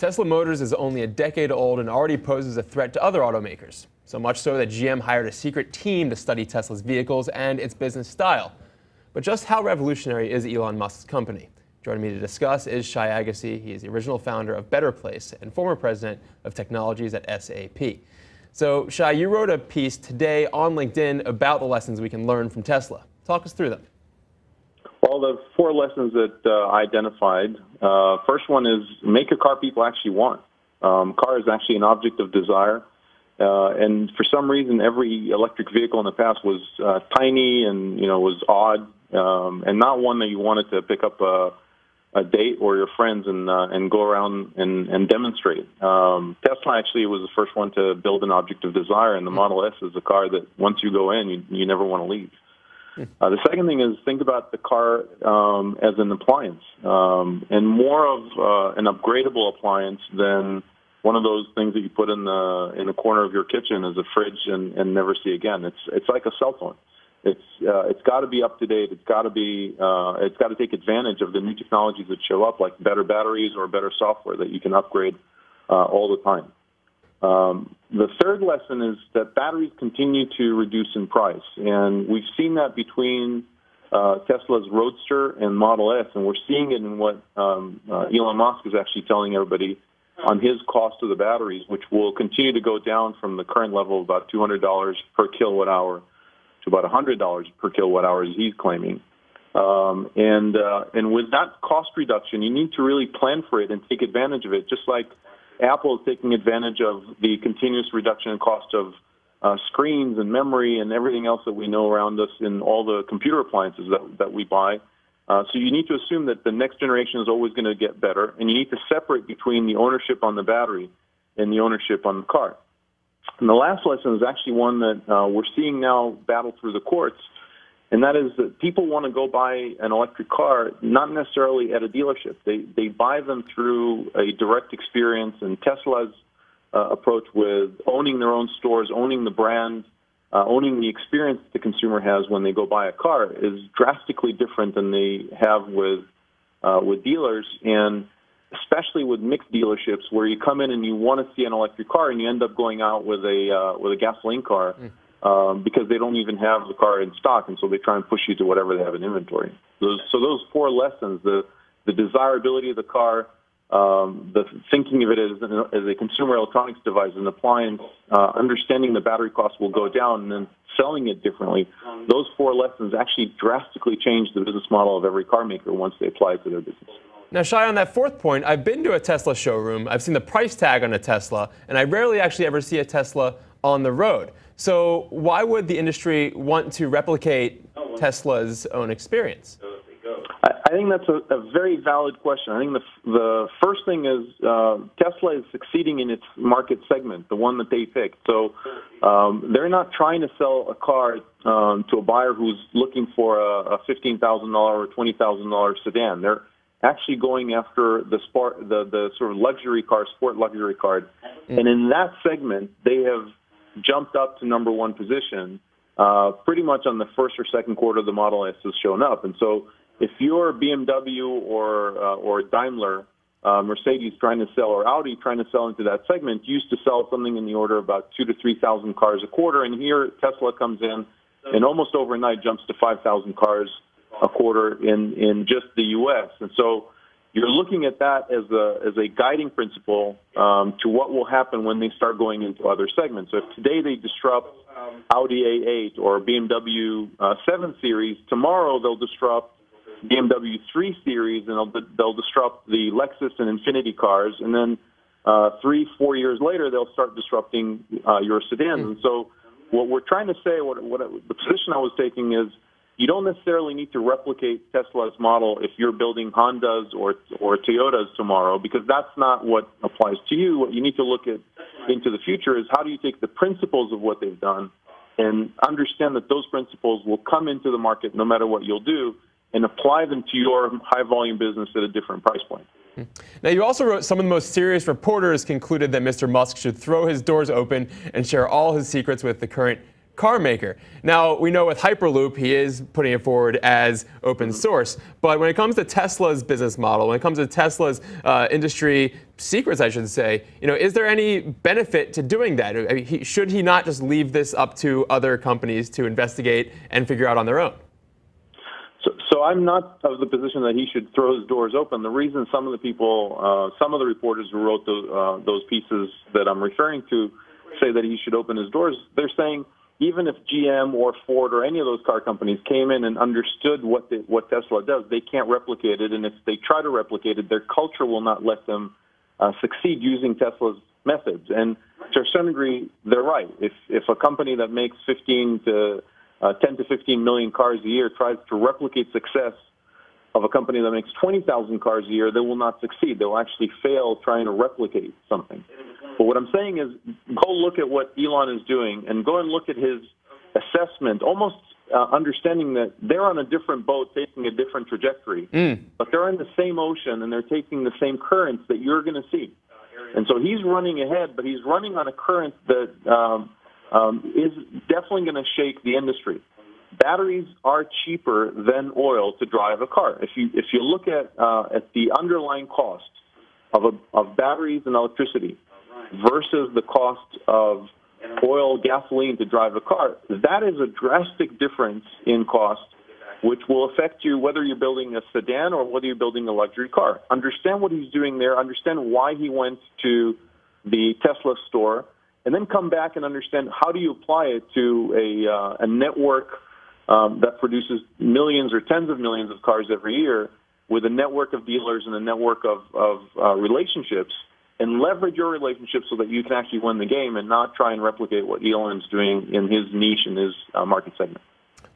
Tesla Motors is only a decade old and already poses a threat to other automakers. So much so that GM hired a secret team to study Tesla's vehicles and its business style. But just how revolutionary is Elon Musk's company? Joining me to discuss is Shai Agassi. He is the original founder of Better Place and former president of technologies at SAP. So, Shai, you wrote a piece today on LinkedIn about the lessons we can learn from Tesla. Talk us through them. Well, the four lessons that I identified, first one is make a car people actually want. Car is actually an object of desire. And for some reason, every electric vehicle in the past was tiny and, was odd, and not one that you wanted to pick up a date or your friends and go around and demonstrate. Tesla actually was the first one to build an object of desire, and the Model S is a car that once you go in, you never want to leave. The second thing is think about the car as an appliance, and more of an upgradable appliance than one of those things that you put in the corner of your kitchen as a fridge and never see again. It's like a cell phone. It's got to be up to date. It's got to take advantage of the new technologies that show up, like better batteries or better software that you can upgrade all the time. The third lesson is that batteries continue to reduce in price, and we've seen that between Tesla's Roadster and Model S, and we're seeing it in what Elon Musk is actually telling everybody on his cost of the batteries, which will continue to go down from the current level of about $200 per kilowatt hour to about $100 per kilowatt hour, as he's claiming. And with that cost reduction, you need to really plan for it and take advantage of it, just like Apple is taking advantage of the continuous reduction in cost of screens and memory and everything else that we know around us in all the computer appliances that we buy. So you need to assume that the next generation is always going to get better, and you need to separate between the ownership on the battery and the ownership on the car. And the last lesson is actually one that we're seeing now battle through the courts, and that is that people want to go buy an electric car not necessarily at a dealership. They buy them through a direct experience, and Tesla's approach with owning their own stores, owning the brand, owning the experience the consumer has when they go buy a car is drastically different than they have with dealers, and especially with mixed dealerships where you come in and you want to see an electric car and you end up going out with a gasoline car because they don't even have the car in stock, and so they try and push you to whatever they have in inventory. So those four lessons: the desirability of the car, the thinking of it as a consumer electronics device, an appliance, understanding the battery cost will go down, and then selling it differently. Those four lessons actually drastically change the business model of every car maker once they apply it to their business. Now, Shai, on that fourth point, I've been to a Tesla showroom, I've seen the price tag on a Tesla, and I rarely actually ever see a Tesla on the road. So why would the industry want to replicate Tesla's own experience? I think that's a very valid question. I think the first thing is Tesla is succeeding in its market segment, the one that they picked. So they're not trying to sell a car to a buyer who's looking for a $15,000 or $20,000 sedan. They're actually going after the sort of luxury car, sport luxury car. And in that segment, they have jumped up to number one position pretty much on the first or second quarter the Model S has shown up. And so if you're BMW or Daimler, Mercedes trying to sell, or Audi trying to sell into that segment, used to sell something in the order of about 2,000 to 3,000 cars a quarter, and here Tesla comes in and almost overnight jumps to 5,000 cars a quarter in just the U.S. And so you're looking at that as a guiding principle to what will happen when they start going into other segments. So if today they disrupt Audi A8 or BMW 7 Series, tomorrow they'll disrupt BMW 3 Series, and they'll disrupt the Lexus and Infiniti cars, and then 3-4 years later they'll start disrupting your sedans. And so what we're trying to say, the position I was taking is, you don't necessarily need to replicate Tesla's model if you're building Hondas or Toyotas tomorrow, because that's not what applies to you. What you need to look at into the future is, how do you take the principles of what they've done and understand that those principles will come into the market no matter what you'll do, and apply them to your high-volume business at a different price point. Now, you also wrote, some of the most serious reporters concluded that Mr. Musk should throw his doors open and share all his secrets with the current car maker. Now, we know with Hyperloop, he is putting it forward as open source. But when it comes to Tesla's business model, when it comes to Tesla's industry secrets, I should say, is there any benefit to doing that? I mean, should he not just leave this up to other companies to investigate and figure out on their own? So I'm not of the position that he should throw his doors open. The reason some of the people, some of the reporters who wrote those pieces that I'm referring to say that he should open his doors, they're saying even if GM or Ford or any of those car companies came in and understood what Tesla does, they can't replicate it. And if they try to replicate it, their culture will not let them succeed using Tesla's methods. And to a certain degree, they're right. If a company that makes 10 to 15 million cars a year tries to replicate success of a company that makes 20,000 cars a year, they will not succeed. They will actually fail trying to replicate something. But what I'm saying is go look at what Elon is doing and go and look at his assessment, almost understanding that they're on a different boat taking a different trajectory. But they're in the same ocean and they're taking the same currents that you're going to see. And so he's running ahead, but he's running on a current that is definitely going to shake the industry. Batteries are cheaper than oil to drive a car. If you look at the underlying cost of batteries and electricity versus the cost of oil, gasoline to drive a car, that is a drastic difference in cost, which will affect you whether you're building a sedan or whether you're building a luxury car. Understand what he's doing there. Understand why he went to the Tesla store. And then come back and understand how do you apply it to a network that produces millions or tens of millions of cars every year with a network of dealers and a network of relationships, and leverage your relationships so that you can actually win the game and not try and replicate what Elon's doing in his niche, in his market segment.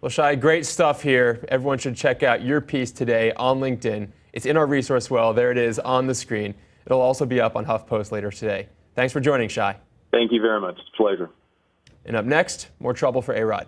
Well, Shai, great stuff here. Everyone should check out your piece today on LinkedIn. It's in our resource well. There it is on the screen. It'll also be up on HuffPost later today. Thanks for joining, Shai. Thank you very much. It's a pleasure. And up next, more trouble for A-Rod.